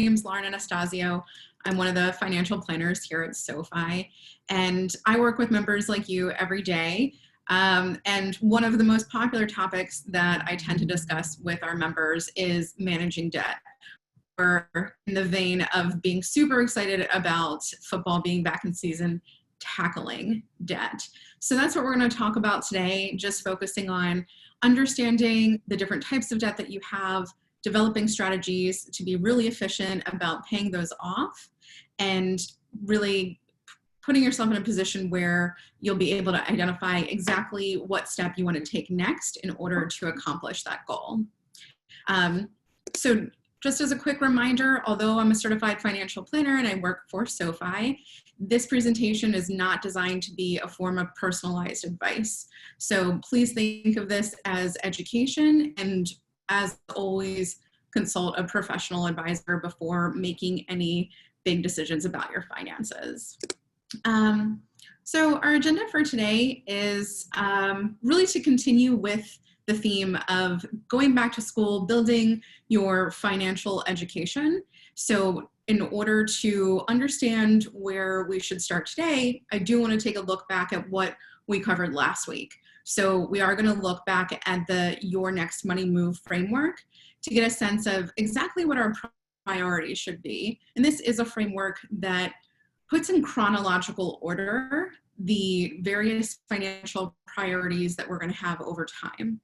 name's Lauren Anastasio. I'm one of the financial planners here at SoFi, and I work with members like you every day. And one of the most popular topics that I tend to discuss with our members is managing debt. We're in the vein of being super excited about football being back in season, tackling debt. So that's what we're going to talk about today, just focusing on understanding the different types of debt that you have, developing strategies to be really efficient about paying those off, and really putting yourself in a position where you'll be able to identify exactly what step you want to take next in order to accomplish that goal. So just as a quick reminder, although I'm a certified financial planner and I work for SoFi, this presentation is not designed to be a form of personalized advice. So please think of this as education, and as always, consult a professional advisor before making any big decisions about your finances. So our agenda for today is really to continue with the theme of going back to school, building your financial education. So in order to understand where we should start today, I do want to take a look back at what we covered last week. So we are going to look back at the Your Next Money Move framework to get a sense of exactly what our priorities should be. And this is a framework that puts in chronological order the various financial priorities that we're going to have over time.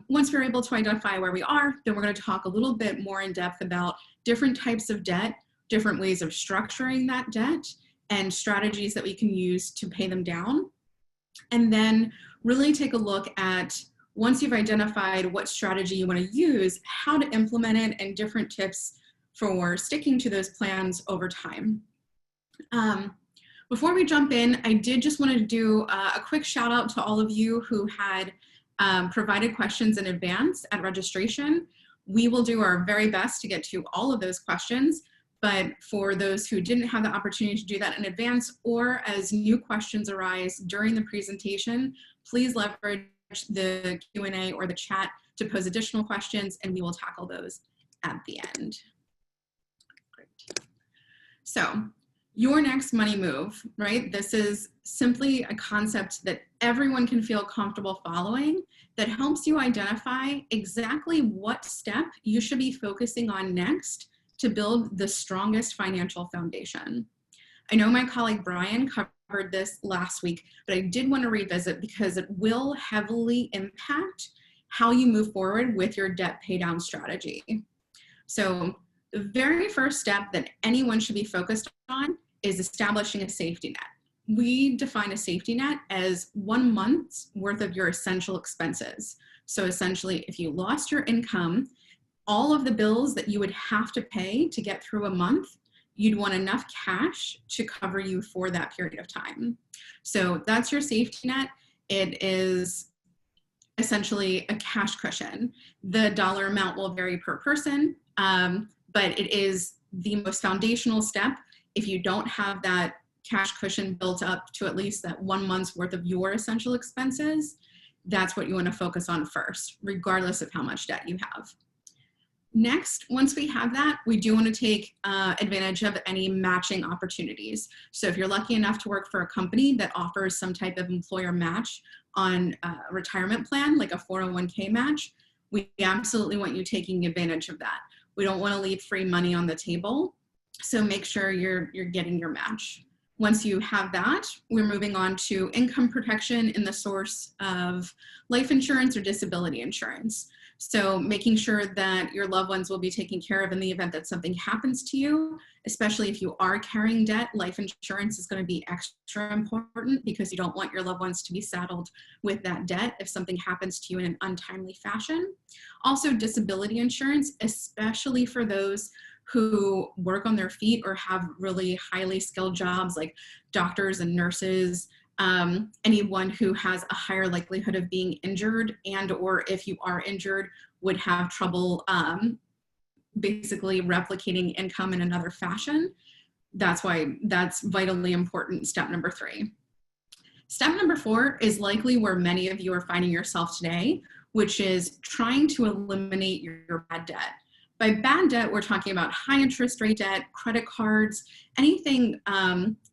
Once we're able to identify where we are, then we're going to talk a little bit more in depth about different types of debt, different ways of structuring that debt, and strategies that we can use to pay them down. And then really take a look at, once you've identified what strategy you want to use, how to implement it, and different tips for sticking to those plans over time. Before we jump in, I did just want to do a quick shout out to all of you who had provided questions in advance at registration. We will do our very best to get to all of those questions, but for those who didn't have the opportunity to do that in advance, or as new questions arise during the presentation, please leverage the Q&A or the chat to pose additional questions, and we will tackle those at the end. Great. So, your next money move, right? This is simply a concept that everyone can feel comfortable following that helps you identify exactly what step you should be focusing on next to build the strongest financial foundation. I know my colleague Brian covered this last week, but I did want to revisit because it will heavily impact how you move forward with your debt paydown strategy. So the very first step that anyone should be focused on is establishing a safety net. We define a safety net as 1 month's worth of your essential expenses. So essentially, if you lost your income, all of the bills that you would have to pay to get through a month, you'd want enough cash to cover you for that period of time. So that's your safety net. It is essentially a cash cushion. The dollar amount will vary per person, but it is the most foundational step. If you don't have that cash cushion built up to at least that 1 month's worth of your essential expenses, that's what you want to focus on first, regardless of how much debt you have. Next, once we have that, we do want to take advantage of any matching opportunities. So if you're lucky enough to work for a company that offers some type of employer match on a retirement plan, like a 401k match, we absolutely want you taking advantage of that. We don't want to leave free money on the table. So make sure you're getting your match. Once you have that, we're moving on to income protection in the source of life insurance or disability insurance. So making sure that your loved ones will be taken care of in the event that something happens to you, especially if you are carrying debt. Life insurance is going to be extra important because you don't want your loved ones to be saddled with that debt if something happens to you in an untimely fashion. Also, disability insurance, especially for those who work on their feet or have really highly skilled jobs like doctors and nurses, anyone who has a higher likelihood of being injured, and or if you are injured would have trouble basically replicating income in another fashion. That's why that's vitally important, step number 3. Step number 4 is likely where many of you are finding yourself today, which is trying to eliminate your bad debt. By bad debt, we're talking about high interest rate debt, credit cards, anything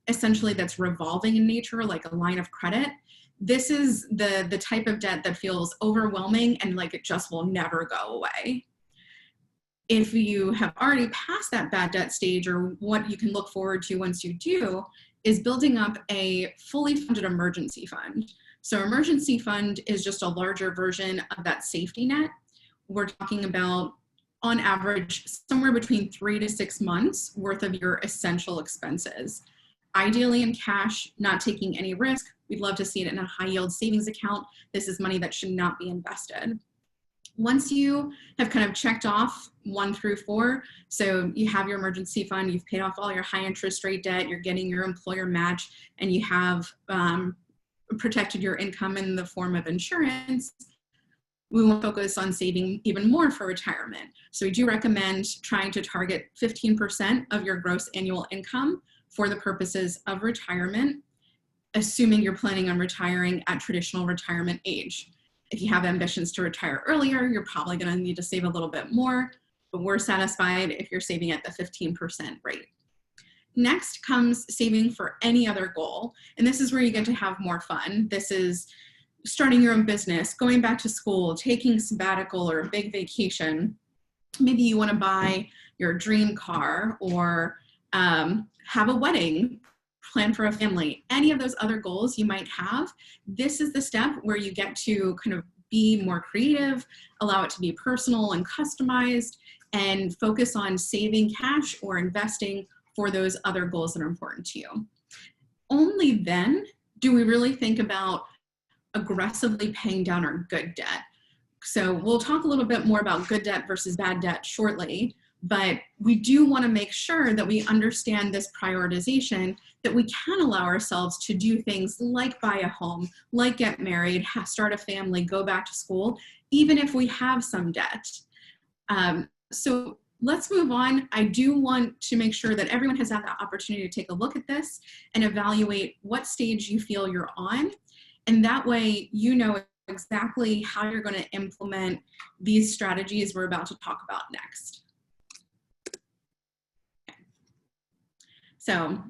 essentially that's revolving in nature, like a line of credit. This is the type of debt that feels overwhelming and like it just will never go away. If you have already passed that bad debt stage, or what you can look forward to once you do, is building up a fully funded emergency fund. So emergency fund is just a larger version of that safety net. We're talking about, on average, somewhere between 3 to 6 months worth of your essential expenses. Ideally in cash, not taking any risk. We'd love to see it in a high yield savings account. This is money that should not be invested. Once you have kind of checked off 1 through 4, so you have your emergency fund, you've paid off all your high interest rate debt, you're getting your employer match, and you have protected your income in the form of insurance, we want to focus on saving even more for retirement. So we do recommend trying to target 15% of your gross annual income for the purposes of retirement, assuming you're planning on retiring at traditional retirement age. If you have ambitions to retire earlier, you're probably going to need to save a little bit more, but we're satisfied if you're saving at the 15% rate. Next comes saving for any other goal, and this is where you get to have more fun. This is starting your own business, going back to school, taking sabbatical or a big vacation. Maybe you want to buy your dream car, or have a wedding, plan for a family, any of those other goals you might have. This is the step where you get to kind of be more creative, allow it to be personal and customized, and focus on saving cash or investing for those other goals that are important to you. Only then do we really think about aggressively paying down our good debt. So we'll talk a little bit more about good debt versus bad debt shortly, but we do want to make sure that we understand this prioritization, that we can allow ourselves to do things like buy a home, like get married, start a family, go back to school, even if we have some debt. So let's move on. I do want to make sure that everyone has had the opportunity to take a look at this and evaluate what stage you feel you're on. And that way, you know exactly how you're going to implement these strategies we're about to talk about next. Okay. So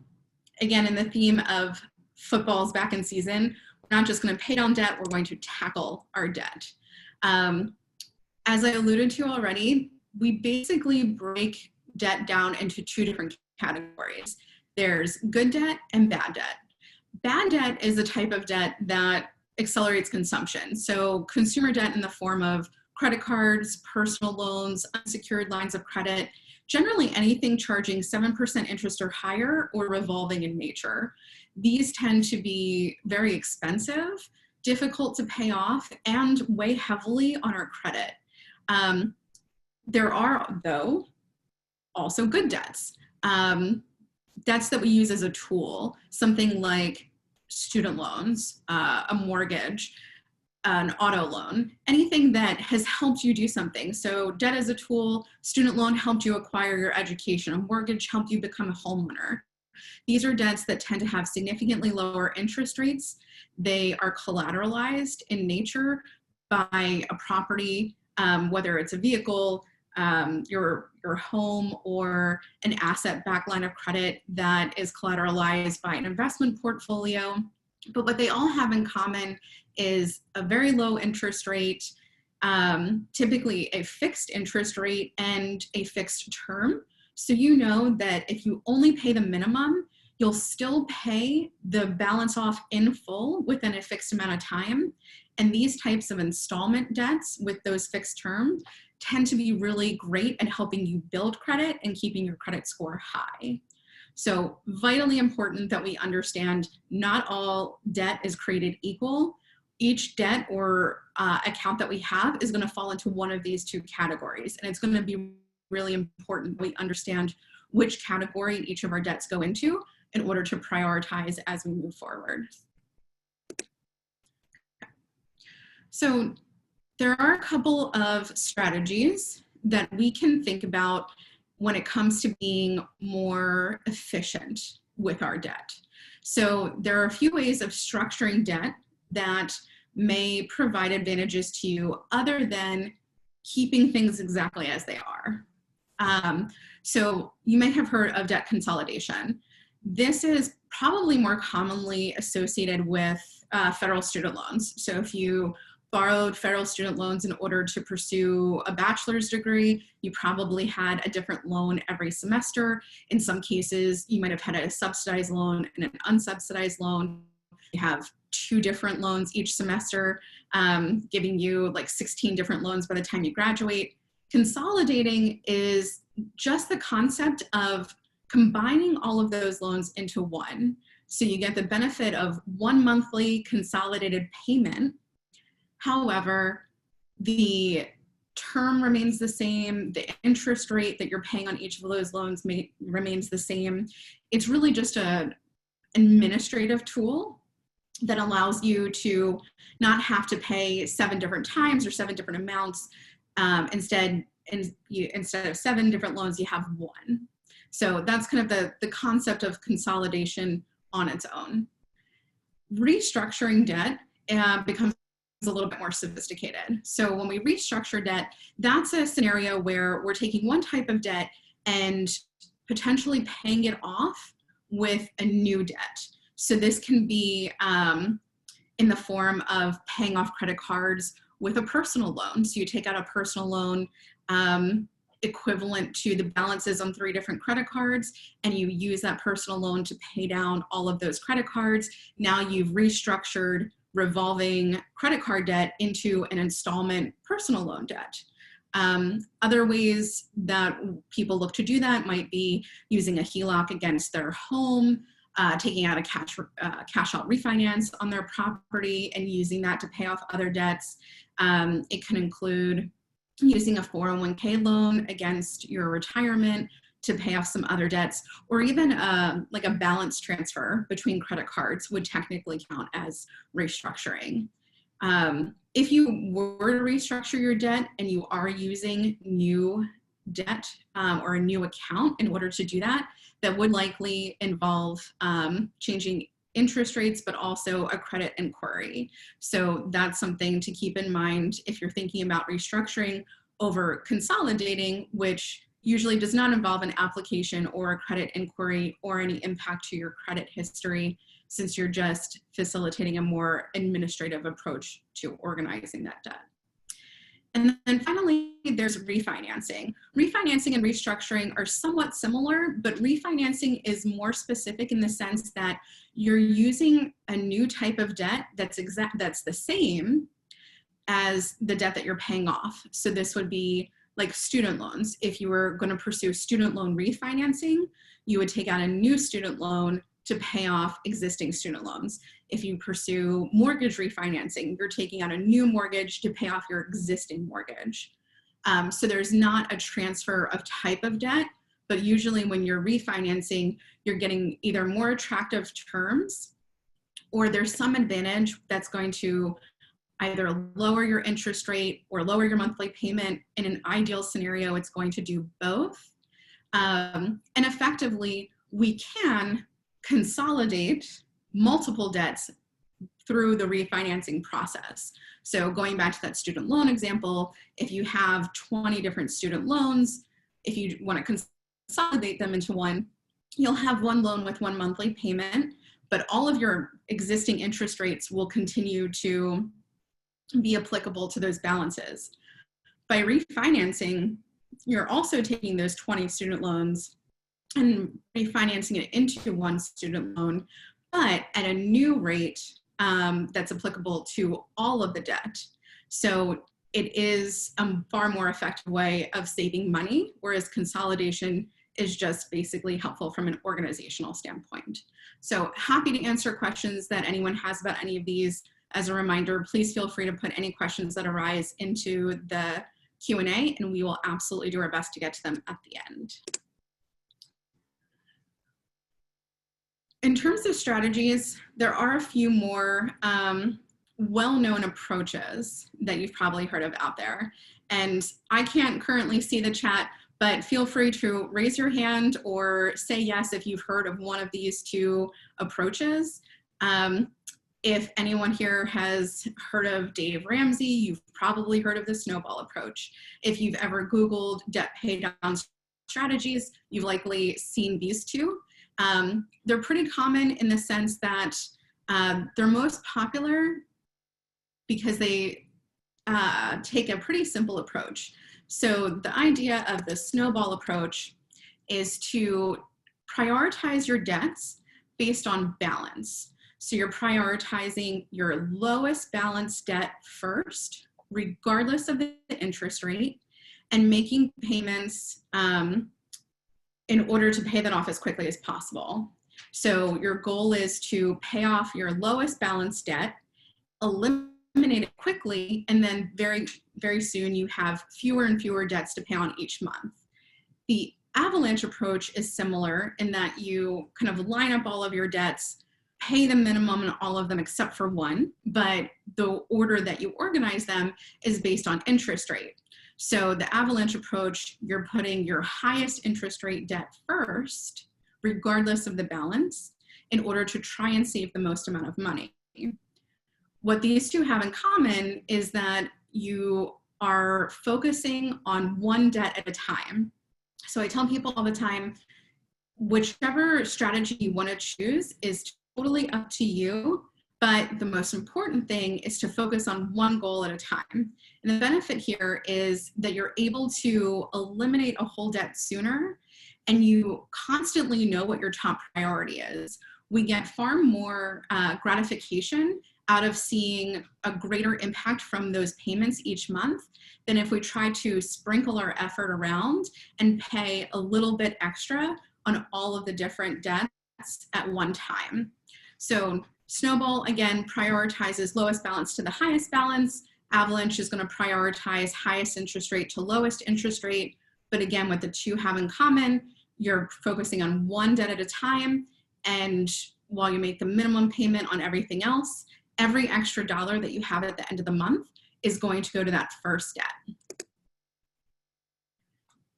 again, in the theme of football's back in season, we're not just going to pay down debt, we're going to tackle our debt. As I alluded to already, we basically break debt down into 2 different categories. There's good debt and bad debt. Bad debt is a type of debt that accelerates consumption. So consumer debt in the form of credit cards, personal loans, unsecured lines of credit, generally anything charging 7% interest or higher or revolving in nature. These tend to be very expensive, difficult to pay off, and weigh heavily on our credit. There are, though, also good debts. Debts that we use as a tool, something like student loans, a mortgage, an auto loan, anything that has helped you do something. So debt as a tool, student loan helped you acquire your education, a mortgage helped you become a homeowner. These are debts that tend to have significantly lower interest rates. They are collateralized in nature by a property, whether it's a vehicle, your home, or an asset-backed line of credit that is collateralized by an investment portfolio. But what they all have in common is a very low interest rate, typically a fixed interest rate and a fixed term. So you know that if you only pay the minimum, you'll still pay the balance off in full within a fixed amount of time. And these types of installment debts with those fixed terms tend to be really great at helping you build credit and keeping your credit score high. So vitally important that we understand not all debt is created equal. Each debt or account that we have is going to fall into one of these 2 categories. And it's going to be really important we understand which category each of our debts go into in order to prioritize as we move forward. So there are a couple of strategies that we can think about when it comes to being more efficient with our debt. So there are a few ways of structuring debt that may provide advantages to you other than keeping things exactly as they are. So you may have heard of debt consolidation. This is probably more commonly associated with federal student loans. So if you borrowed federal student loans in order to pursue a bachelor's degree, you probably had a different loan every semester. In some cases, you might have had a subsidized loan and an unsubsidized loan. You have 2 different loans each semester, giving you like 16 different loans by the time you graduate. Consolidating is just the concept of combining all of those loans into one. So you get the benefit of one monthly consolidated payment. However, the term remains the same, the interest rate that you're paying on each of those loans remains the same. It's really just an administrative tool that allows you to not have to pay 7 different times or 7 different amounts. Instead of 7 different loans, you have 1. So that's kind of the concept of consolidation on its own. Restructuring debt becomes a little bit more sophisticated. So when we restructure debt, that's a scenario where we're taking one type of debt and potentially paying it off with a new debt. So this can be in the form of paying off credit cards with a personal loan. So you take out a personal loan equivalent to the balances on 3 different credit cards, and you use that personal loan to pay down all of those credit cards. Now you've restructured revolving credit card debt into an installment personal loan debt. Other ways that people look to do that might be using a HELOC against their home, taking out a cash out refinance on their property and using that to pay off other debts. It can include using a 401k loan against your retirement to pay off some other debts, or even like a balance transfer between credit cards would technically count as restructuring. If you were to restructure your debt and you are using new debt or a new account in order to do that, that would likely involve changing interest rates, but also a credit inquiry. So that's something to keep in mind if you're thinking about restructuring over consolidating, which usually does not involve an application or a credit inquiry or any impact to your credit history, since you're just facilitating a more administrative approach to organizing that debt. And then finally, there's refinancing. Refinancing and restructuring are somewhat similar, but refinancing is more specific in the sense that you're using a new type of debt that's the same as the debt that you're paying off. So this would be like student loans. If you were going to pursue student loan refinancing, you would take out a new student loan to pay off existing student loans. If you pursue mortgage refinancing, you're taking out a new mortgage to pay off your existing mortgage. So there's not a transfer of type of debt, but usually when you're refinancing, you're getting either more attractive terms or there's some advantage that's going to either lower your interest rate or lower your monthly payment. In an ideal scenario, it's going to do both. And effectively, we can consolidate multiple debts through the refinancing process. So going back to that student loan example, if you have 20 different student loans, if you want to consolidate them into one, you'll have one loan with one monthly payment, but all of your existing interest rates will continue to be applicable to those balances. By refinancing, you're also taking those 20 student loans and refinancing it into one student loan, but at a new rate that's applicable to all of the debt. So it is a far more effective way of saving money, whereas consolidation is just basically helpful from an organizational standpoint. So happy to answer questions that anyone has about any of these. As a reminder, please feel free to put any questions that arise into the Q&A, and we will absolutely do our best to get to them at the end. In terms of strategies, there are a few more well-known approaches that you've probably heard of out there. And I can't currently see the chat, but feel free to raise your hand or say yes if you've heard of one of these 2 approaches. If anyone here has heard of Dave Ramsey, you've probably heard of the Snowball approach. If you've ever Googled debt pay down strategies, you've likely seen these two. They're pretty common in the sense that they're most popular because they take a pretty simple approach. So the idea of the snowball approach is to prioritize your debts based on balance. So you're prioritizing your lowest balance debt first, regardless of the interest rate, and making payments in order to pay that off as quickly as possible. So your goal is to pay off your lowest balance debt, eliminate it quickly, and then very, very soon you have fewer and fewer debts to pay on each month. The Avalanche approach is similar in that you kind of line up all of your debts, pay the minimum on all of them except for one, but the order that you organize them is based on interest rate. So the Avalanche approach, you're putting your highest interest rate debt first, regardless of the balance, in order to try and save the most amount of money. What these two have in common is that you are focusing on one debt at a time. So I tell people all the time, whichever strategy you want to choose is totally up to you, but the most important thing is to focus on one goal at a time. And the benefit here is that you're able to eliminate a whole debt sooner, and you constantly know what your top priority is. We get far more gratification out of seeing a greater impact from those payments each month than if we try to sprinkle our effort around and pay a little bit extra on all of the different debts at one time. So Snowball, again, prioritizes lowest balance to the highest balance. Avalanche is going to prioritize highest interest rate to lowest interest rate. But again, what the two have in common, you're focusing on one debt at a time. And while you make the minimum payment on everything else, every extra dollar that you have at the end of the month is going to go to that first debt.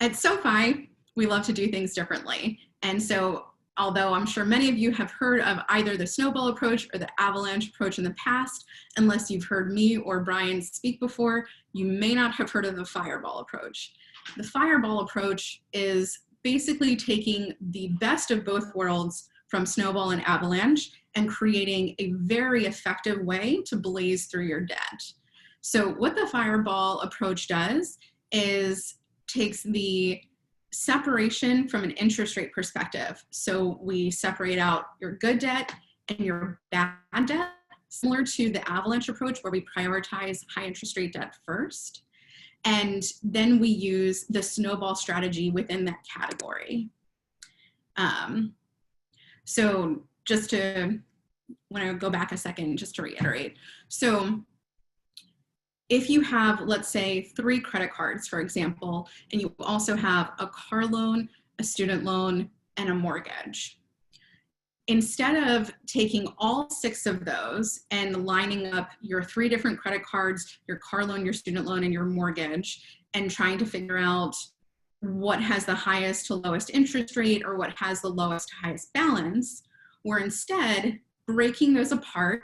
At SoFi, we love to do things differently. And so although I'm sure many of you have heard of either the Snowball approach or the Avalanche approach in the past, unless you've heard me or Brian speak before, you may not have heard of the Fireball approach. The Fireball approach is basically taking the best of both worlds from Snowball and Avalanche and creating a very effective way to blaze through your debt. So what the Fireball approach does is takes the separation from an interest rate perspective. So we separate out your good debt and your bad debt, similar to the Avalanche approach where we prioritize high interest rate debt first. And then we use the Snowball strategy within that category. So just to, when I go back a second, just to reiterate. So if you have, let's say, 3 credit cards, for example, and you also have a car loan, a student loan, and a mortgage, instead of taking all 6 of those and lining up your 3 different credit cards, your car loan, your student loan, and your mortgage, and trying to figure out what has the highest to lowest interest rate or what has the lowest to highest balance, we're instead breaking those apart,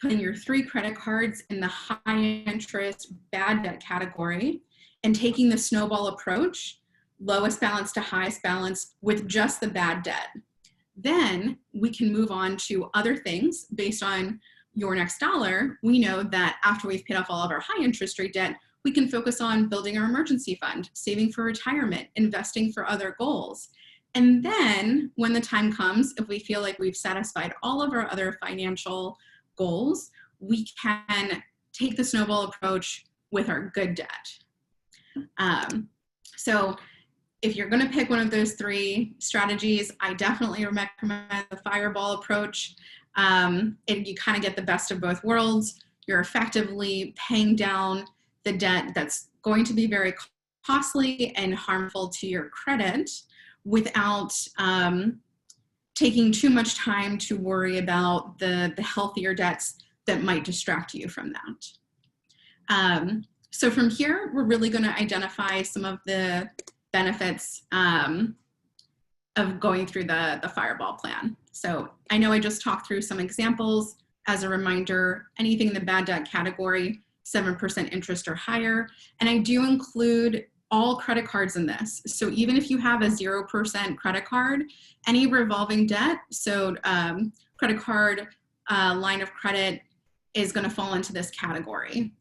putting your 3 credit cards in the high interest bad debt category, and taking the Snowball approach, lowest balance to highest balance with just the bad debt. Then we can move on to other things based on your next dollar. We know that after we've paid off all of our high interest rate debt, we can focus on building our emergency fund, saving for retirement, investing for other goals. And then when the time comes, if we feel like we've satisfied all of our other financial goals, we can take the Snowball approach with our good debt. So if you're going to pick one of those 3 strategies, I definitely recommend the Fireball approach. And you kind of get the best of both worlds. You're effectively paying down the debt that's going to be very costly and harmful to your credit without taking too much time to worry about the healthier debts that might distract you from that. So from here, we're really going to identify some of the benefits of going through the Fireball plan. So I know I just talked through some examples. As a reminder, anything in the bad debt category, 7% interest or higher. And I do include all credit cards in this. So even if you have a 0% credit card, any revolving debt, so credit card, line of credit is going to fall into this category.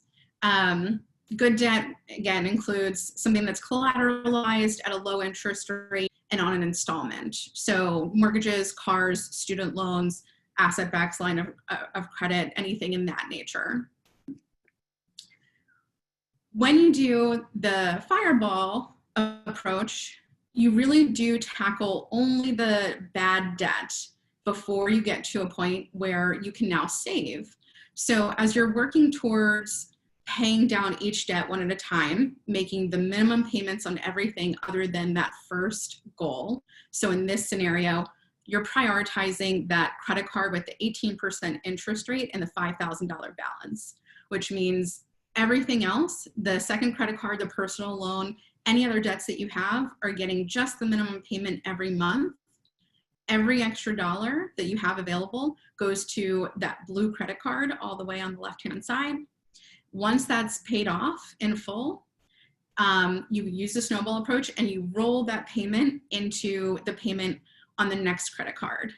Good debt, again, includes something that's collateralized at a low interest rate and on an installment. So mortgages, cars, student loans, asset-backed line of credit, anything in that nature. When you do the fireball approach, you really do tackle only the bad debt before you get to a point where you can now save. So as you're working towards paying down each debt one at a time, making the minimum payments on everything other than that first goal. So in this scenario, you're prioritizing that credit card with the 18% interest rate and the $5,000 balance, which means everything else, the second credit card, the personal loan, any other debts that you have are getting just the minimum payment every month. Every extra dollar that you have available goes to that blue credit card all the way on the left-hand side. Once that's paid off in full, you use the snowball approach and you roll that payment into the payment on the next credit card.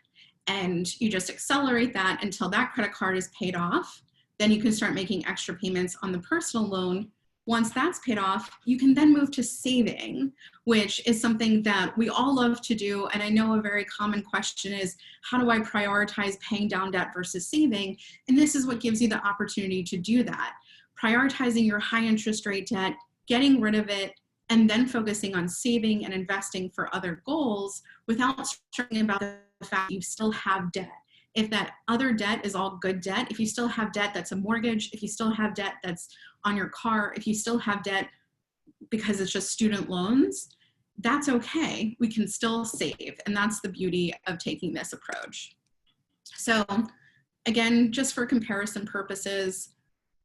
And you just accelerate that until that credit card is paid off. Then you can start making extra payments on the personal loan. Once that's paid off, you can then move to saving, which is something that we all love to do. And I know a very common question is, how do I prioritize paying down debt versus saving? And this is what gives you the opportunity to do that. Prioritizing your high interest rate debt, getting rid of it, and then focusing on saving and investing for other goals without stressing about the fact you still have debt. If that other debt is all good debt, if you still have debt that's a mortgage, if you still have debt that's on your car, if you still have debt because it's just student loans, that's okay. We can still save. And that's the beauty of taking this approach. So again, just for comparison purposes,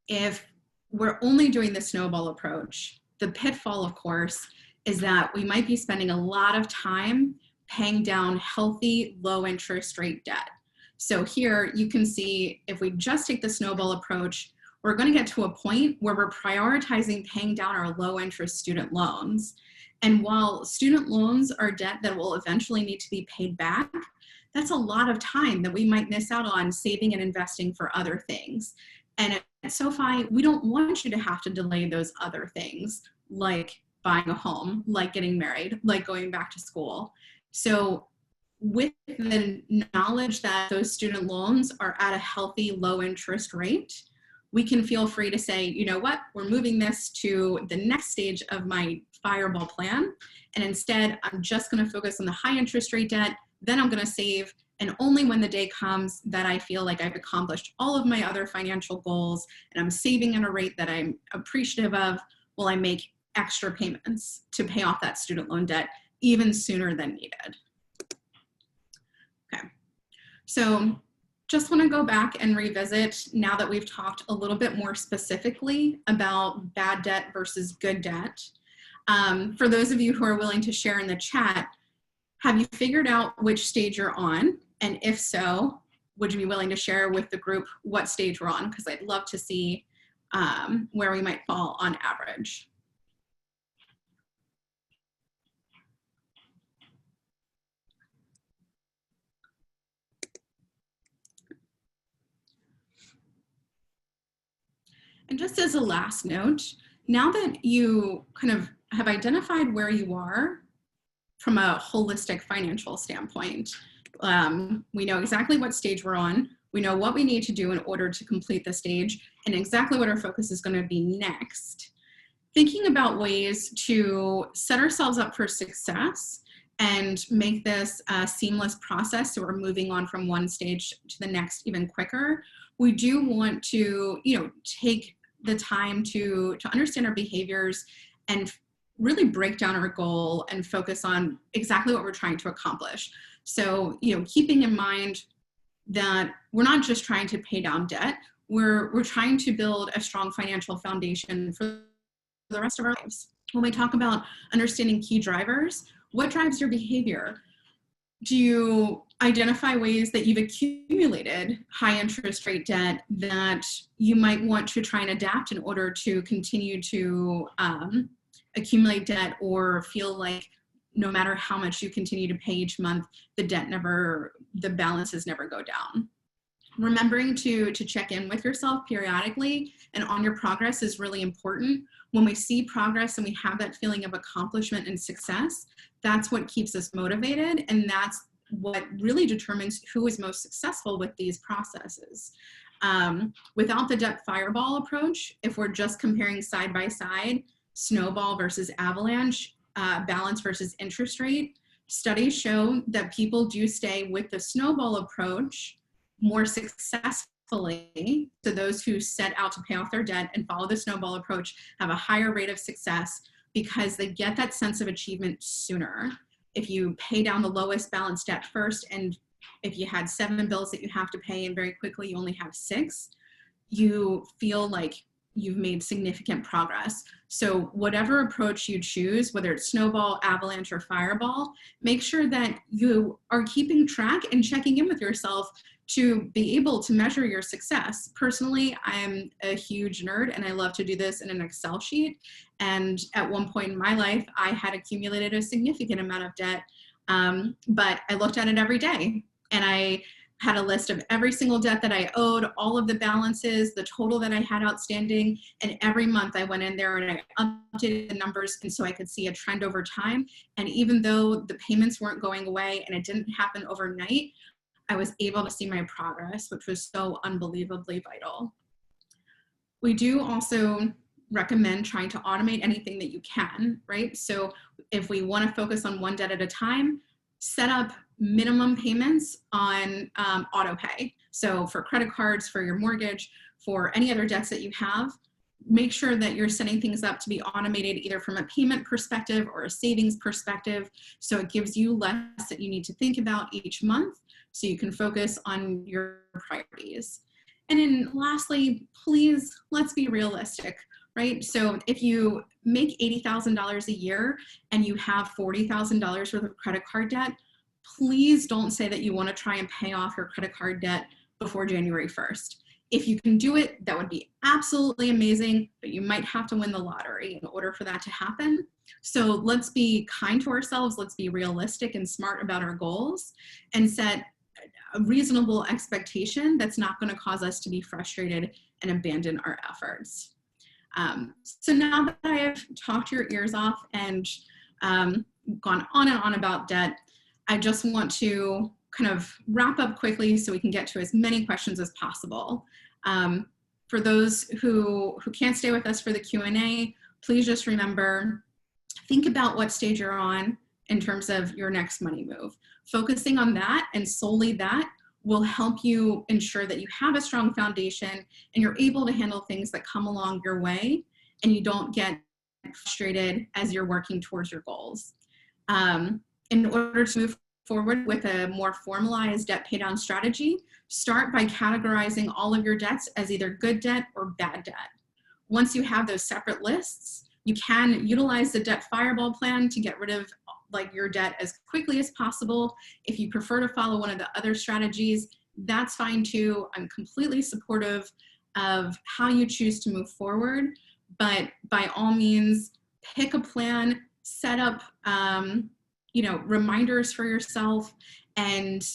if we're only doing the snowball approach, the pitfall, of course, is that we might be spending a lot of time paying down healthy, low interest rate debt. So here you can see if we just take the snowball approach, we're going to get to a point where we're prioritizing paying down our low interest student loans. And while student loans are debt that will eventually need to be paid back, that's a lot of time that we might miss out on saving and investing for other things. And at SoFi, we don't want you to have to delay those other things, like buying a home, like getting married, like going back to school. So with the knowledge that those student loans are at a healthy low interest rate, we can feel free to say, you know what, we're moving this to the next stage of my fireball plan. And instead, I'm just going to focus on the high interest rate debt. Then I'm going to save. And only when the day comes that I feel like I've accomplished all of my other financial goals and I'm saving at a rate that I'm appreciative of, will I make extra payments to pay off that student loan debt even sooner than needed. Okay, so just want to go back and revisit now that we've talked a little bit more specifically about bad debt versus good debt. For those of you who are willing to share in the chat, have you figured out which stage you're on? And if so, would you be willing to share with the group what stage we're on? Because I'd love to see where we might fall on average. And just as a last note, now that you kind of have identified where you are from a holistic financial standpoint, we know exactly what stage we're on. We know what we need to do in order to complete the stage and exactly what our focus is going to be next. Thinking about ways to set ourselves up for success and make this a seamless process so we're moving on from one stage to the next even quicker, we do want to, take the time to understand our behaviors and really break down our goal and focus on exactly what we're trying to accomplish. So, keeping in mind that we're not just trying to pay down debt, we're trying to build a strong financial foundation for the rest of our lives. When we talk about understanding key drivers, what drives your behavior? Do you identify ways that you've accumulated high interest rate debt that you might want to try and adapt in order to continue to accumulate debt or feel like no matter how much you continue to pay each month, the balances never go down. Remembering to check in with yourself periodically and on your progress is really important. When we see progress and we have that feeling of accomplishment and success, that's what keeps us motivated, and that's what really determines who is most successful with these processes. Without the debt fireball approach, if we're just comparing side by side, Snowball versus Avalanche, balance versus interest rate, studies show that people do stay with the Snowball approach more successfully. So those who set out to pay off their debt and follow the Snowball approach have a higher rate of success because they get that sense of achievement sooner. If you pay down the lowest balance debt first, and if you had 7 bills that you have to pay and very quickly you only have 6, you feel like you've made significant progress. So whatever approach you choose, whether it's Snowball, Avalanche, or Fireball, make sure that you are keeping track and checking in with yourself to be able to measure your success. Personally, I'm a huge nerd and I love to do this in an Excel sheet. And at one point in my life, I had accumulated a significant amount of debt, but I looked at it every day and I had a list of every single debt that I owed, all of the balances, the total that I had outstanding, and every month I went in there and I updated the numbers and so I could see a trend over time. And even though the payments weren't going away and it didn't happen overnight, I was able to see my progress, which was so unbelievably vital. We do also recommend trying to automate anything that you can, right? So if we want to focus on one debt at a time, set up minimum payments on auto pay. So for credit cards, for your mortgage, for any other debts that you have, make sure that you're setting things up to be automated either from a payment perspective or a savings perspective. So it gives you less that you need to think about each month so you can focus on your priorities. And then lastly, please, let's be realistic, right? So if you make $80,000 a year and you have $40,000 worth of credit card debt, please don't say that you want to try and pay off your credit card debt before January 1st. If you can do it, that would be absolutely amazing, but you might have to win the lottery in order for that to happen. So let's be kind to ourselves, let's be realistic and smart about our goals, and set a reasonable expectation that's not going to cause us to be frustrated and abandon our efforts. So now that I have talked your ears off and gone on and on about debt, I just want to kind of wrap up quickly so we can get to as many questions as possible. For those who can't stay with us for the Q&A, please just remember, think about what stage you're on in terms of your next money move. Focusing on that and solely that will help you ensure that you have a strong foundation and you're able to handle things that come along your way and you don't get frustrated as you're working towards your goals. In order to move forward with a more formalized debt paydown strategy, start by categorizing all of your debts as either good debt or bad debt. Once you have those separate lists, you can utilize the debt fireball plan to get rid of your debt as quickly as possible. If you prefer to follow one of the other strategies, that's fine too. I'm completely supportive of how you choose to move forward, but by all means, pick a plan, set up reminders for yourself, and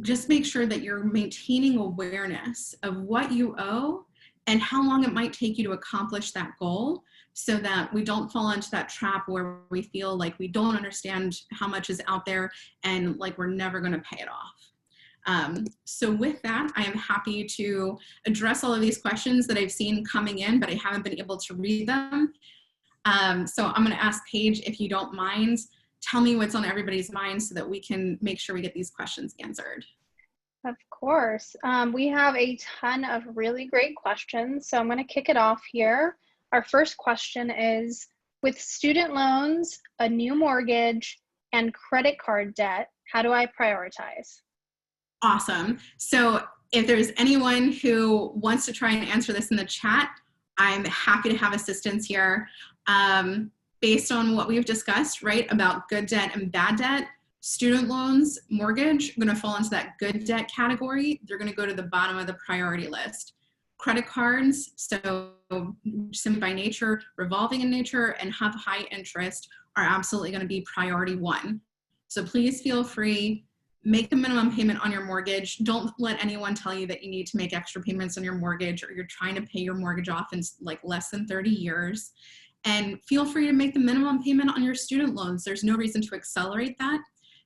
just make sure that you're maintaining awareness of what you owe and how long it might take you to accomplish that goal, so that we don't fall into that trap where we feel like we don't understand how much is out there and like we're never going to pay it off. So with that, I am happy to address all of these questions that I've seen coming in, but I haven't been able to read them. So I'm going to ask Paige, if you don't mind, tell me what's on everybody's mind so that we can make sure we get these questions answered. Of course. We have a ton of really great questions, so I'm going to kick it off here. Our first question is, with student loans, a new mortgage, and credit card debt, how do I prioritize? Awesome. So if there's anyone who wants to try and answer this in the chat, I'm happy to have assistance here. Based on what we've discussed, right, about good debt and bad debt, student loans, mortgage are going to fall into that good debt category. They're going to go to the bottom of the priority list. Credit cards, so simply by nature, revolving in nature and have high interest, are absolutely going to be priority one. So please feel free, make the minimum payment on your mortgage. Don't let anyone tell you that you need to make extra payments on your mortgage or you're trying to pay your mortgage off in like less than 30 years. And feel free to make the minimum payment on your student loans. There's no reason to accelerate that.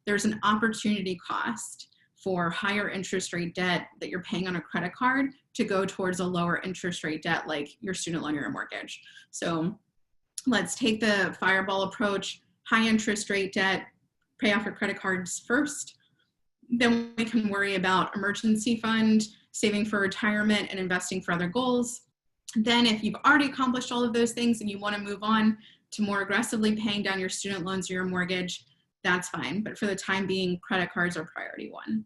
There's an opportunity cost for higher interest rate debt that you're paying on a credit card to go towards a lower interest rate debt like your student loan or your mortgage. So let's take the fireball approach, high interest rate debt, pay off your credit cards first. Then we can worry about emergency fund, saving for retirement, and investing for other goals. Then if you've already accomplished all of those things and you want to move on to more aggressively paying down your student loans or your mortgage, that's fine. But for the time being, credit cards are priority one.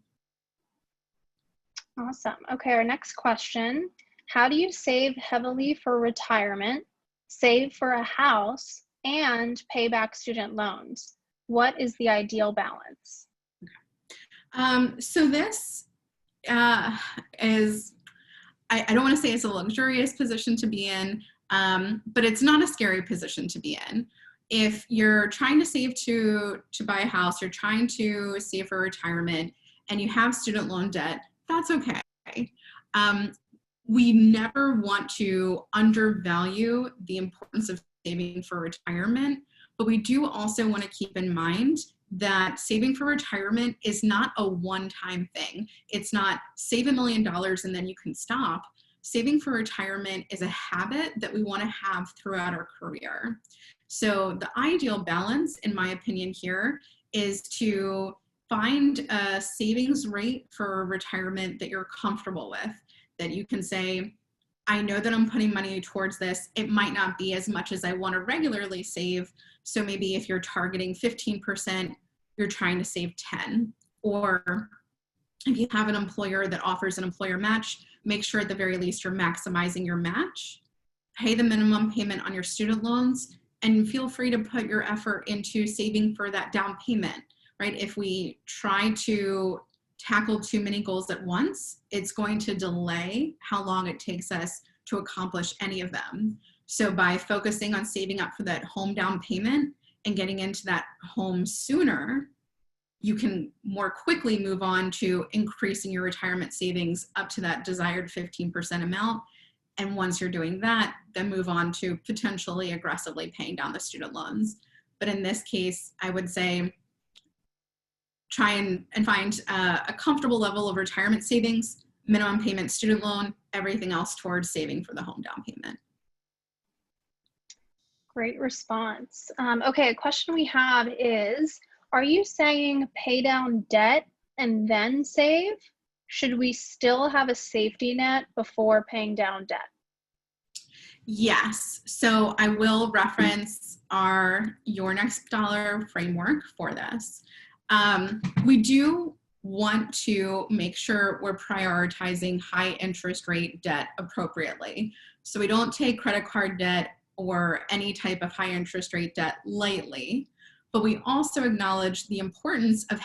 Awesome. Okay, our next question. How do you save heavily for retirement, save for a house, and pay back student loans? What is the ideal balance? So this is, I don't want to say it's a luxurious position to be in, but it's not a scary position to be in. If you're trying to save to buy a house, you're trying to save for retirement, and you have student loan debt, that's okay. We never want to undervalue the importance of saving for retirement, but we do also want to keep in mind that saving for retirement is not a one-time thing. It's not save $1 million and then you can stop. Saving for retirement is a habit that we want to have throughout our career. So the ideal balance, in my opinion here, is to find a savings rate for retirement that you're comfortable with, that you can say, I know that I'm putting money towards this. It might not be as much as I want to regularly save. So maybe if you're targeting 15%, you're trying to save 10. Or if you have an employer that offers an employer match, make sure at the very least you're maximizing your match. Pay the minimum payment on your student loans, and feel free to put your effort into saving for that down payment. Right? If we try to tackle too many goals at once, it's going to delay how long it takes us to accomplish any of them. So by focusing on saving up for that home down payment and getting into that home sooner, you can more quickly move on to increasing your retirement savings up to that desired 15% amount. And once you're doing that, then move on to potentially aggressively paying down the student loans. But in this case, I would say, try and find a comfortable level of retirement savings, minimum payment student loan, everything else towards saving for the home down payment. Great response. Okay, a question we have is, are you saying pay down debt and then save? Should we still have a safety net before paying down debt? Yes, so I will reference our Your Next Dollar framework for this. We do want to make sure we're prioritizing high interest rate debt appropriately. So we don't take credit card debt or any type of high interest rate debt lightly, but we also acknowledge the importance of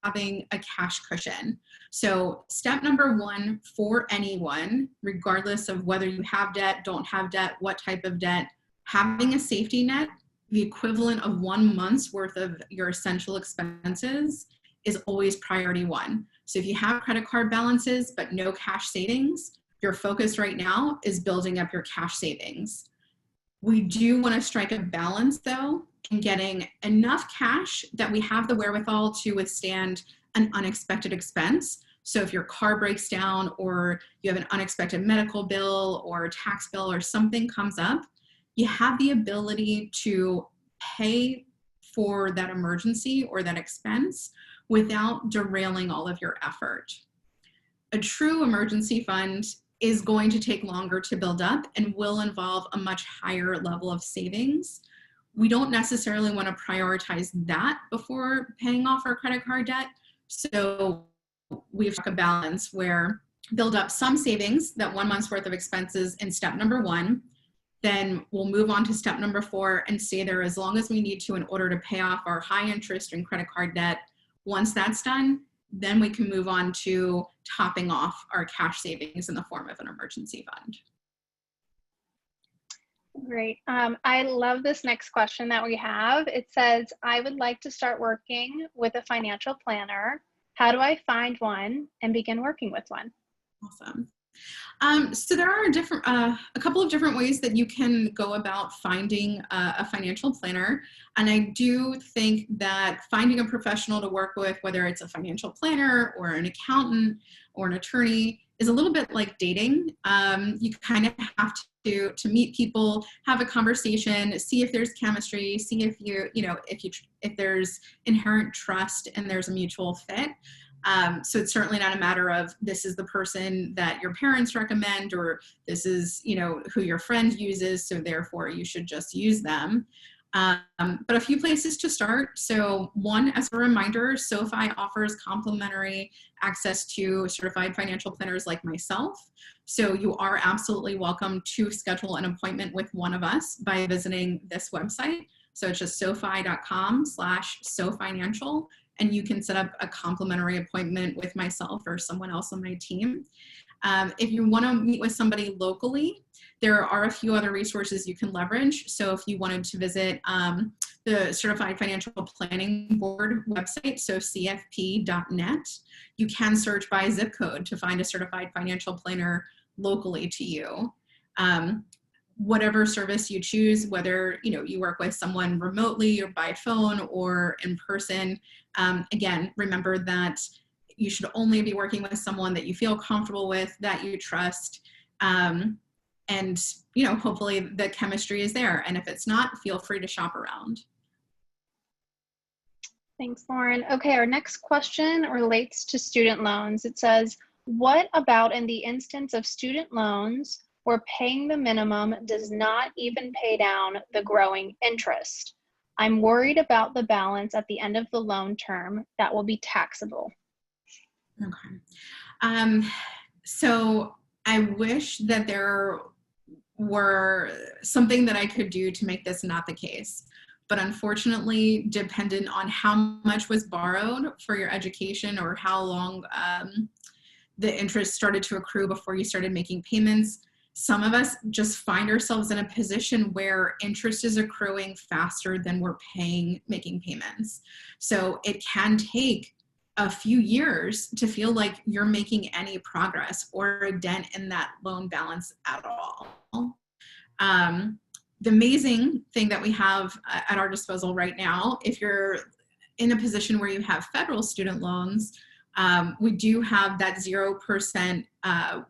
having a cash cushion. So step number one for anyone, regardless of whether you have debt, don't have debt, what type of debt, having a safety net, the equivalent of 1 month's worth of your essential expenses, is always priority one. So if you have credit card balances but no cash savings, your focus right now is building up your cash savings. We do want to strike a balance though in getting enough cash that we have the wherewithal to withstand an unexpected expense. So if your car breaks down or you have an unexpected medical bill or tax bill or something comes up, you have the ability to pay for that emergency or that expense without derailing all of your effort. A true emergency fund is going to take longer to build up and will involve a much higher level of savings. We don't necessarily want to prioritize that before paying off our creded card debt. So we've struck a balance where build up some savings, that 1 month's worth of expenses in step number one. Then we'll move on to step number 4 and stay there as long as we need to in order to pay off our high interest and credit card debt. Once that's done, then we can move on to topping off our cash savings in the form of an emergency fund. Great. I love this next question that we have. It says, I would like to start working with a financial planner. How do I find one and begin working with one? Awesome. So there are a couple of different ways that you can go about finding a financial planner. And I do think that finding a professional to work with, whether it's a financial planner or an accountant or an attorney, is a little bit like dating. You kind of have to meet people, have a conversation, see if there's chemistry, see if if there's inherent trust and there's a mutual fit. So it's certainly not a matter of this is the person that your parents recommend, or this is, who your friend uses, so therefore you should just use them. But a few places to start. So one, as a reminder, SoFi offers complimentary access to certified financial planners like myself. So you are absolutely welcome to schedule an appointment with one of us by visiting this website. So it's just sofi.com/sofinancial. And you can set up a complimentary appointment with myself or someone else on my team. If you want to meet with somebody locally, there are a few other resources you can leverage. So if you wanted to visit the Certified Financial Planning Board website, so cfp.net, you can search by zip code to find a certified financial planner locally to you. Whatever service you choose, whether you work with someone remotely or by phone or in person, again, remember that you should only be working with someone that you feel comfortable with, that you trust, and hopefully the chemistry is there. And if it's not, feel free to shop around. Thanks, Lauren. Okay, our next question relates to student loans. It says, what about in the instance of student loans where paying the minimum does not even pay down the growing interest? I'm worried about the balance at the end of the loan term that will be taxable. Okay. So I wish that there were something that I could do to make this not the case. But unfortunately, dependent on how much was borrowed for your education or how long the interest started to accrue before you started making payments, some of us just find ourselves in a position where interest is accruing faster than we're making payments. So it can take a few years to feel like you're making any progress or a dent in that loan balance at all. The amazing thing that we have at our disposal right now, if you're in a position where you have federal student loans, we do have that 0%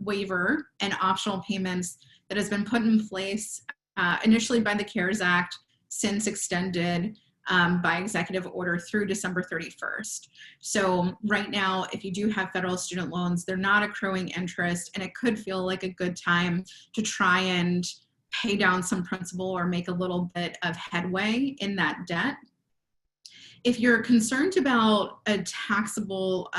waiver and optional payments that has been put in place initially by the CARES Act, since extended by executive order through December 31st. So right now, if you do have federal student loans, they're not accruing interest, and it could feel like a good time to try and pay down some principal or make a little bit of headway in that debt. If you're concerned about a taxable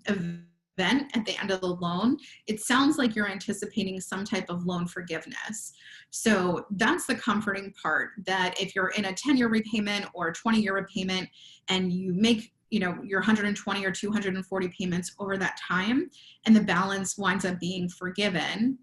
event at the end of the loan, it sounds like you're anticipating some type of loan forgiveness. So that's the comforting part, that if you're in a 10-year repayment or a 20-year repayment and you make your 120 or 240 payments over that time and the balance winds up being forgiven,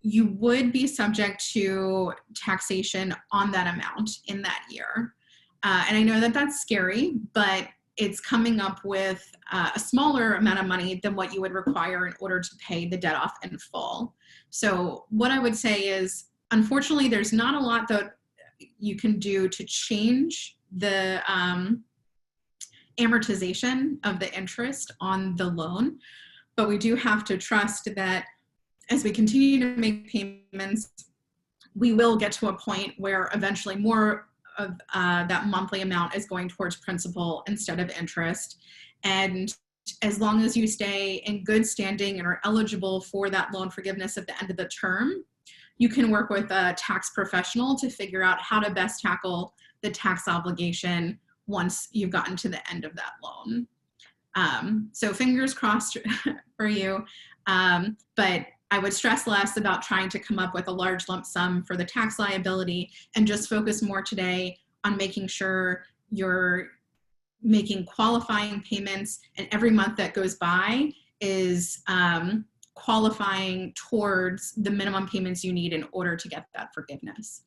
you would be subject to taxation on that amount in that year. And I know that that's scary, but it's coming up with a smaller amount of money than what you would require in order to pay the debt off in full. So what I would say is, unfortunately, there's not a lot that you can do to change the amortization of the interest on the loan, but we do have to trust that as we continue to make payments, we will get to a point where eventually more of that monthly amount is going towards principal instead of interest. And as long as you stay in good standing and are eligible for that loan forgiveness at the end of the term, you can work with a tax professional to figure out how to best tackle the tax obligation once you've gotten to the end of that loan. So fingers crossed for you, but I would stress less about trying to come up with a large lump sum for the tax liability and just focus more today on making sure you're making qualifying payments, and every month that goes by is qualifying towards the minimum payments you need in order to get that forgiveness.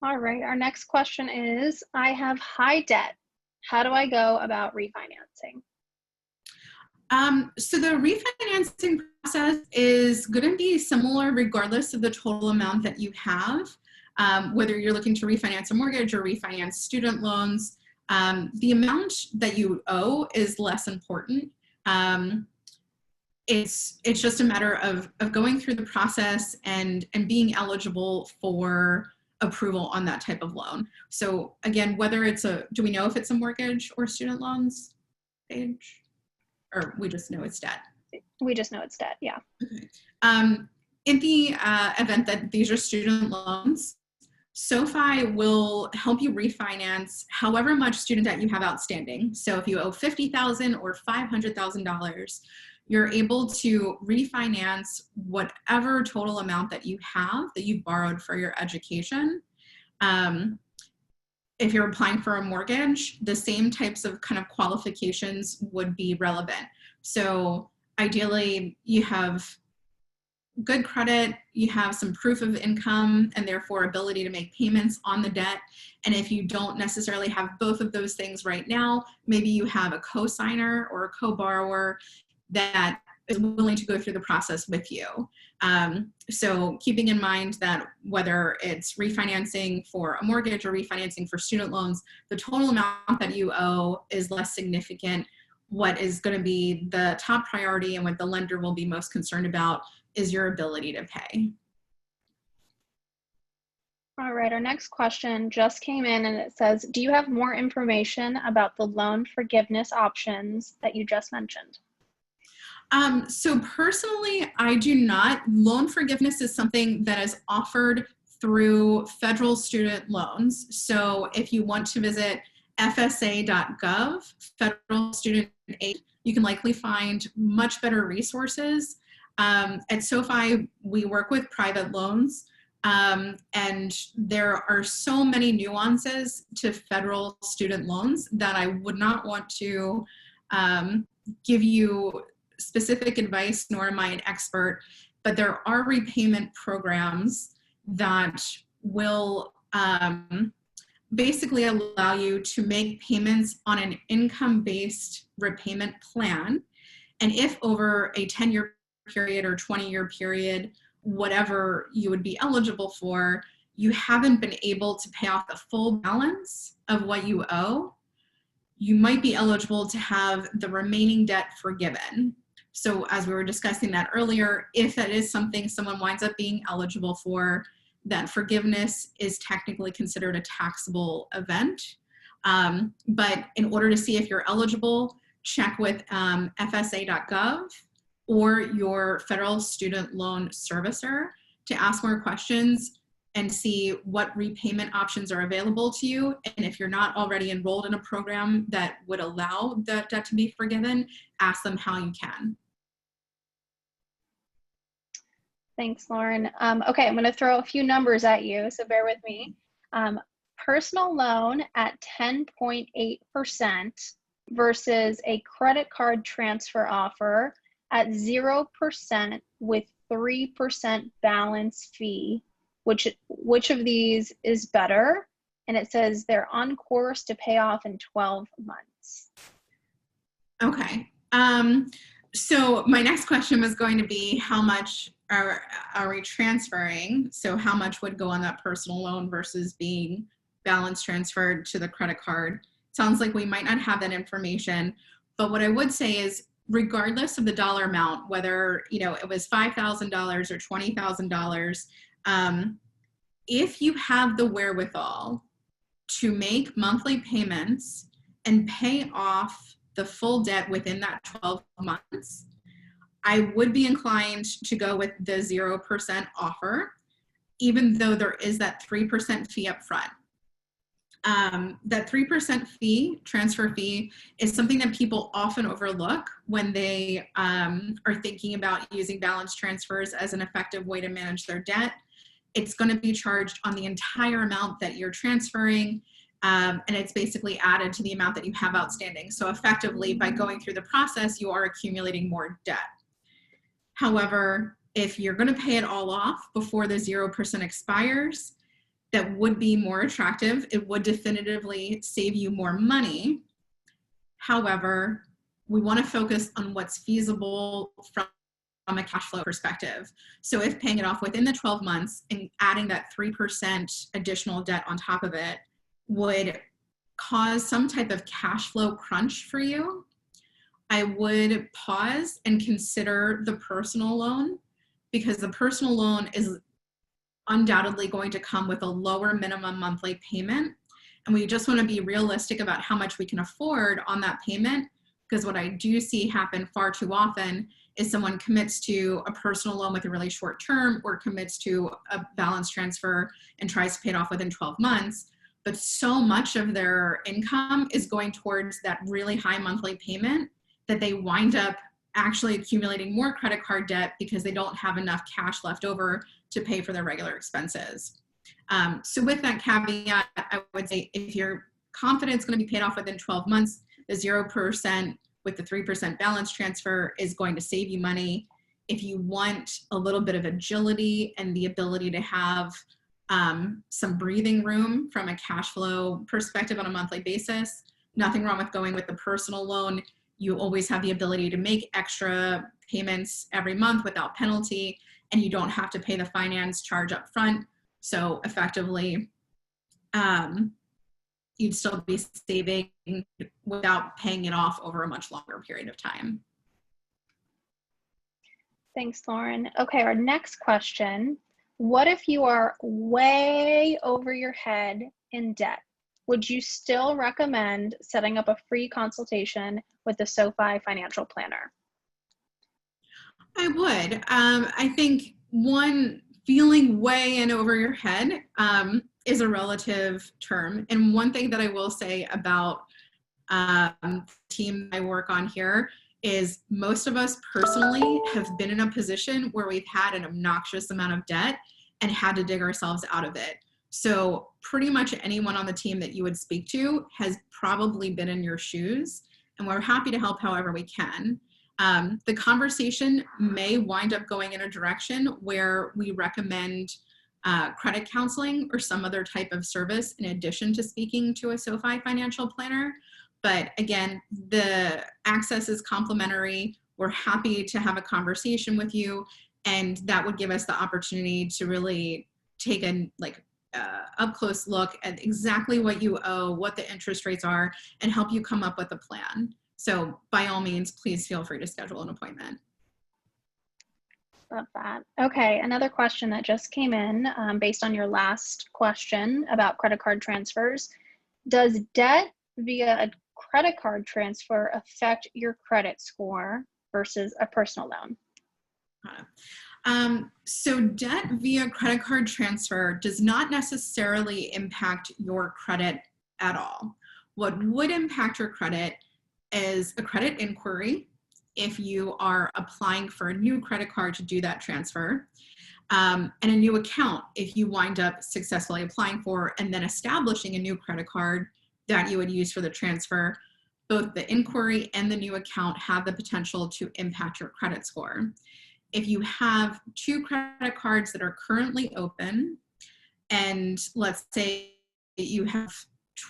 All right, our next question is, I have high debt. How do I go about refinancing? So the refinancing process is going to be similar regardless of the total amount that you have. Whether you're looking to refinance a mortgage or refinance student loans, the amount that you owe is less important. It's just a matter of going through the process and being eligible for approval on that type of loan. So again, whether it's do we know if it's a mortgage or student loans stage? Or we just know it's debt? We just know it's debt, yeah. Okay. In the event that these are student loans, SoFi will help you refinance however much student debt you have outstanding. So if you owe $50,000 or $500,000, you're able to refinance whatever total amount that you have that you borrowed for your education. If you're applying for a mortgage, the same types of kind of qualifications would be relevant. So ideally, you have good credit, you have some proof of income, and therefore ability to make payments on the debt. And if you don't necessarily have both of those things right now, maybe you have a co-signer or a co-borrower that is willing to go through the process with you. So keeping in mind that whether it's refinancing for a mortgage or refinancing for student loans, the total amount that you owe is less significant. What is going to be the top priority and what the lender will be most concerned about is your ability to pay. All right, our next question just came in and it says, do you have more information about the loan forgiveness options that you just mentioned? So personally, I do not. Loan forgiveness is something that is offered through federal student loans. So if you want to visit fsa.gov, federal student aid, you can likely find much better resources. At SoFi, we work with private loans, and there are so many nuances to federal student loans that I would not want to give you specific advice, nor am I an expert, but there are repayment programs that will basically allow you to make payments on an income-based repayment plan. And if over a 10-year period or 20-year period, whatever you would be eligible for, you haven't been able to pay off the full balance of what you owe, you might be eligible to have the remaining debt forgiven. So as we were discussing that earlier, if that is something someone winds up being eligible for, that forgiveness is technically considered a taxable event. But in order to see if you're eligible, check with fsa.gov or your federal student loan servicer to ask more questions and see what repayment options are available to you. And if you're not already enrolled in a program that would allow that debt to be forgiven, ask them how you can. Thanks, Lauren. Okay, I'm going to throw a few numbers at you, so bear with me. Personal loan at 10.8% versus a credit card transfer offer at 0% with 3% balance fee. Which of these is better? And it says they're on course to pay off in 12 months. Okay. So my next question was going to be, how much are we transferring? So how much would go on that personal loan versus being balance transferred to the credit card? Sounds like we might not have that information, but what I would say is, regardless of the dollar amount, whether it was $5,000 or $20,000, if you have the wherewithal to make monthly payments and pay off the full debt within that 12 months, I would be inclined to go with the 0% offer, even though there is that 3% fee up front. That 3% fee, transfer fee, is something that people often overlook when they are thinking about using balance transfers as an effective way to manage their debt. It's going to be charged on the entire amount that you're transferring. and it's basically added to the amount that you have outstanding. So effectively, by going through the process, you are accumulating more debt. However, if you're going to pay it all off before the 0% expires, that would be more attractive. It would definitively save you more money. However, we want to focus on what's feasible from a cash flow perspective. So if paying it off within the 12 months and adding that 3% additional debt on top of it would cause some type of cash flow crunch for you, I would pause and consider the personal loan, because the personal loan is undoubtedly going to come with a lower minimum monthly payment. And we just want to be realistic about how much we can afford on that payment, because what I do see happen far too often is someone commits to a personal loan with a really short term, or commits to a balance transfer and tries to pay it off within 12 months. But so much of their income is going towards that really high monthly payment that they wind up actually accumulating more credit card debt because they don't have enough cash left over to pay for their regular expenses. So with that caveat, I would say if you're confident it's going to be paid off within 12 months, the 0% with the 3% balance transfer is going to save you money. If you want a little bit of agility and the ability to have some breathing room from a cash flow perspective on a monthly basis, nothing wrong with going with the personal loan. You always have the ability to make extra payments every month without penalty, and you don't have to pay the finance charge up front. So effectively, you'd still be saving without paying it off over a much longer period of time. Thanks, Lauren. Okay, our next question. What if you are way over your head in debt? Would you still recommend setting up a free consultation with the SoFi financial planner? I would. I think feeling way in over your head is a relative term. And one thing that I will say about the team I work on here is most of us personally have been in a position where we've had an obnoxious amount of debt and had to dig ourselves out of it. So pretty much anyone on the team that you would speak to has probably been in your shoes, and we're happy to help however we can. The conversation may wind up going in a direction where we recommend credit counseling or some other type of service in addition to speaking to a SoFi financial planner. But again, the access is complimentary. We're happy to have a conversation with you, and that would give us the opportunity to really take a up close look at exactly what you owe, what the interest rates are, and help you come up with a plan. So by all means, please feel free to schedule an appointment. Love that. Okay, another question that just came in based on your last question about credit card transfers. Does debt via a credit card transfer affect your credit score versus a personal loan? So debt via credit card transfer does not necessarily impact your credit at all. What would impact your credit is a credit inquiry if you are applying for a new credit card to do that transfer, and a new account if you wind up successfully applying for and then establishing a new credit card that you would use for the transfer. Both the inquiry and the new account have the potential to impact your credit score. If you have two credit cards that are currently open, and let's say you have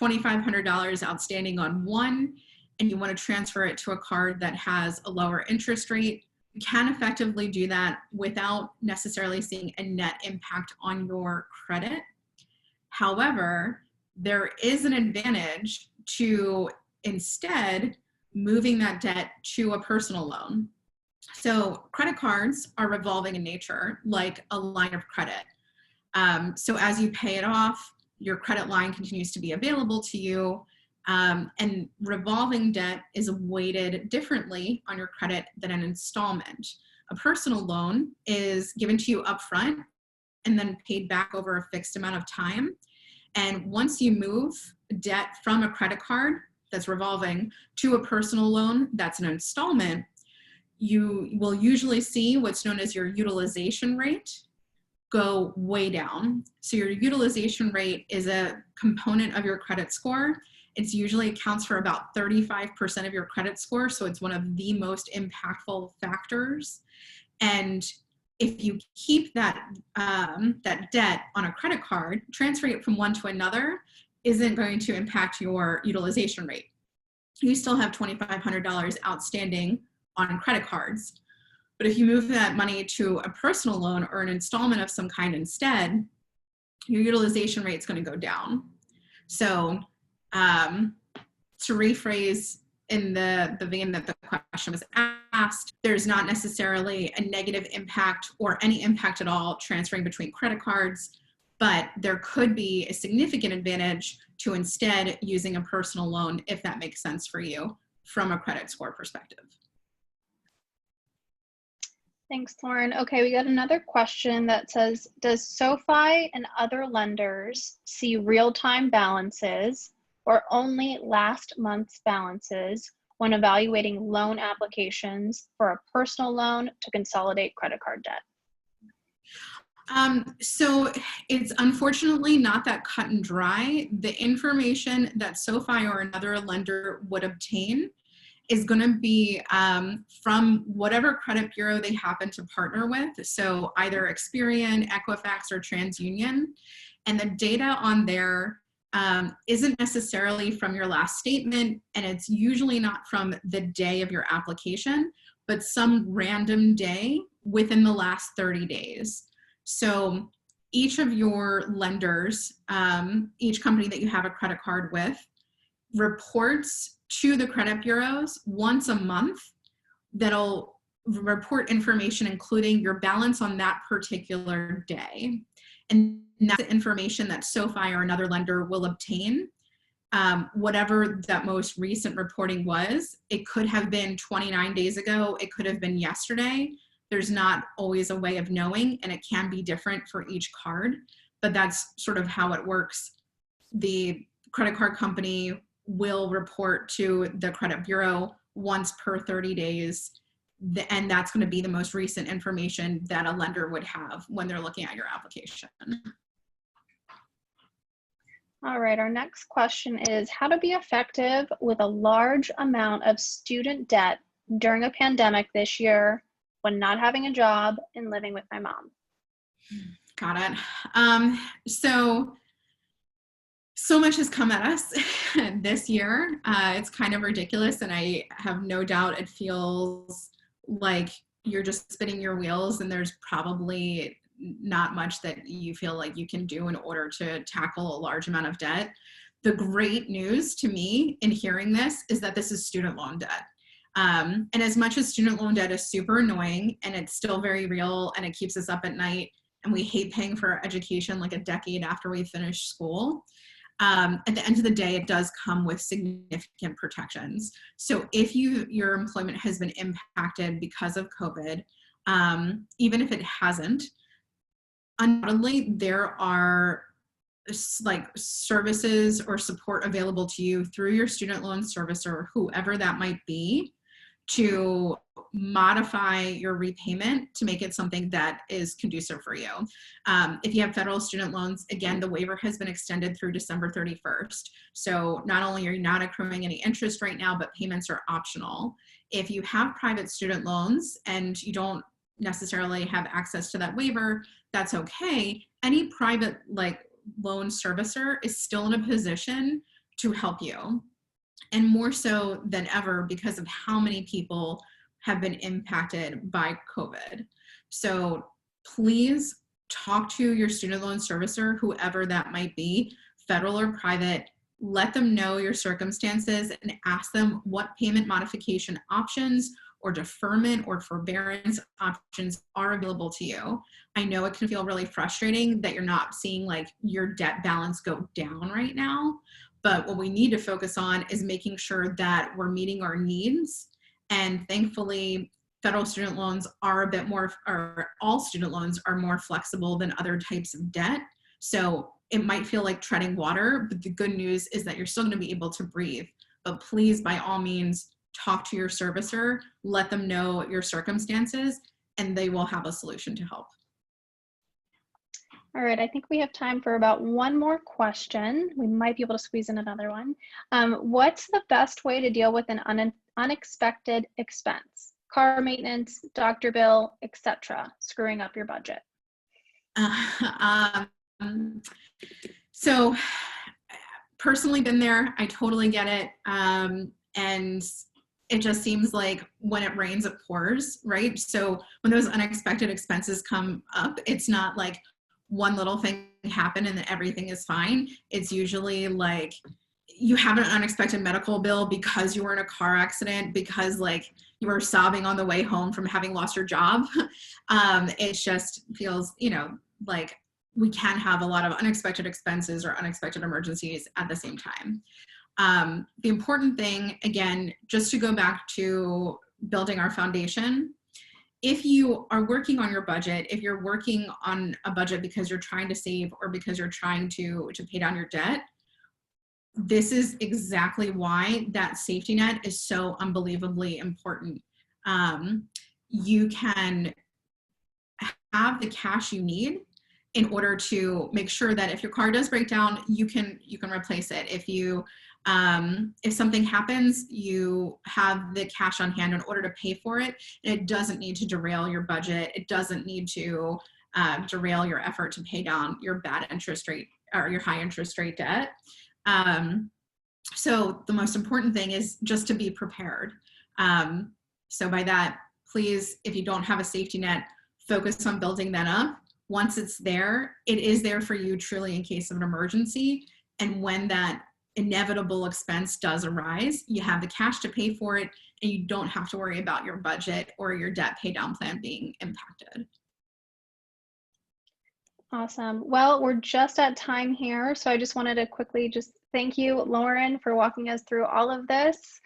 $2,500 outstanding on one, and you want to transfer it to a card that has a lower interest rate, you can effectively do that without necessarily seeing a net impact on your credit. However, there is an advantage to instead moving that debt to a personal loan. So credit cards are revolving in nature, like a line of credit. So as you pay it off, your credit line continues to be available to you. And revolving debt is weighted differently on your credit than an installment. A personal loan is given to you upfront and then paid back over a fixed amount of time. And once you move debt from a credit card that's revolving to a personal loan that's an installment, you will usually see what's known as your utilization rate go way down. So your utilization rate is a component of your credit score. It's usually accounts for about 35% of your credit score. So it's one of the most impactful factors. And if you keep that, that debt on a credit card, transferring it from one to another isn't going to impact your utilization rate. You still have $2,500 outstanding on credit cards. But if you move that money to a personal loan or an installment of some kind instead, your utilization rate is going to go down. So to rephrase in the vein that the question was asked, there's not necessarily a negative impact or any impact at all transferring between credit cards, but there could be a significant advantage to instead using a personal loan if that makes sense for you from a credit score perspective. Thanks, Lauren. Okay, we got another question that says, does SoFi and other lenders see real-time balances or only last month's balances when evaluating loan applications for a personal loan to consolidate credit card debt? So it's unfortunately not that cut and dry. The information that SoFi or another lender would obtain is going to be from whatever credit bureau they happen to partner with. So either Experian, Equifax, or TransUnion. And the data on there isn't necessarily from your last statement, and it's usually not from the day of your application, but some random day within the last 30 days. So each of your lenders, each company that you have a credit card with, reports to the credit bureaus once a month that'll report information including your balance on that particular day. And that's the information that SoFi or another lender will obtain. Whatever that most recent reporting was, it could have been 29 days ago, it could have been yesterday. There's not always a way of knowing, and it can be different for each card, but that's sort of how it works. The credit card company will report to the credit bureau once per 30 days, and that's going to be the most recent information that a lender would have when they're looking at your application. All right, our next question is how to be effective with a large amount of student debt during a pandemic this year when not having a job and living with my mom. Got it. So much has come at us this year. It's kind of ridiculous, and I have no doubt it feels like you're just spinning your wheels and there's probably not much that you feel like you can do in order to tackle a large amount of debt. The great news to me in hearing this is that this is student loan debt. And as much as student loan debt is super annoying and it's still very real and it keeps us up at night and we hate paying for our education like a decade after we finish school, at the end of the day, it does come with significant protections. So if your employment has been impacted because of COVID, even if it hasn't, undoubtedly there are like services or support available to you through your student loan servicer, whoever that might be, to modify your repayment to make it something that is conducive for you. If you have federal student loans, again, the waiver has been extended through December 31st. So not only are you not accruing any interest right now, but payments are optional. If you have private student loans and you don't necessarily have access to that waiver, that's okay. Any private loan servicer is still in a position to help you. And more so than ever because of how many people have been impacted by COVID. So please talk to your student loan servicer, whoever that might be, federal or private. Let them know your circumstances and ask them what payment modification options or deferment or forbearance options are available to you. I know it can feel really frustrating that you're not seeing your debt balance go down right now, but what we need to focus on is making sure that we're meeting our needs. And thankfully, federal student loans are a bit more, or all student loans are more flexible than other types of debt. So it might feel like treading water, but the good news is that you're still going to be able to breathe. But please, by all means, talk to your servicer, let them know your circumstances, and they will have a solution to help. All right, I think we have time for about one more question. We might be able to squeeze in another one. What's the best way to deal with an unexpected expense? Car maintenance, doctor bill, etc., screwing up your budget. So personally been there. I totally get it. And it just seems like when it rains, it pours, right? So when those unexpected expenses come up, it's not like one little thing happened and then everything is fine. It's usually like you have an unexpected medical bill because you were in a car accident, because like you were sobbing on the way home from having lost your job. It just feels, like we can have a lot of unexpected expenses or unexpected emergencies at the same time. The important thing, again, just to go back to building our foundation, if you are working on your budget, if you're working on a budget because you're trying to save or because you're trying to pay down your debt, this is exactly why that safety net is so unbelievably important. You can have the cash you need in order to make sure that if your car does break down, you can replace it. If something happens, you have the cash on hand in order to pay for it, and it doesn't need to derail your budget. It doesn't need to derail your effort to pay down your bad interest rate or your high interest rate debt. So the most important thing is just to be prepared. So by that, please, if you don't have a safety net, focus on building that up. Once it's there, it is there for you truly in case of an emergency. And when that inevitable expense does arise, you have the cash to pay for it, and you don't have to worry about your budget or your debt pay down plan being impacted. Awesome. Well, we're just at time here, so I just wanted to quickly just thank you, Lauren, for walking us through all of this.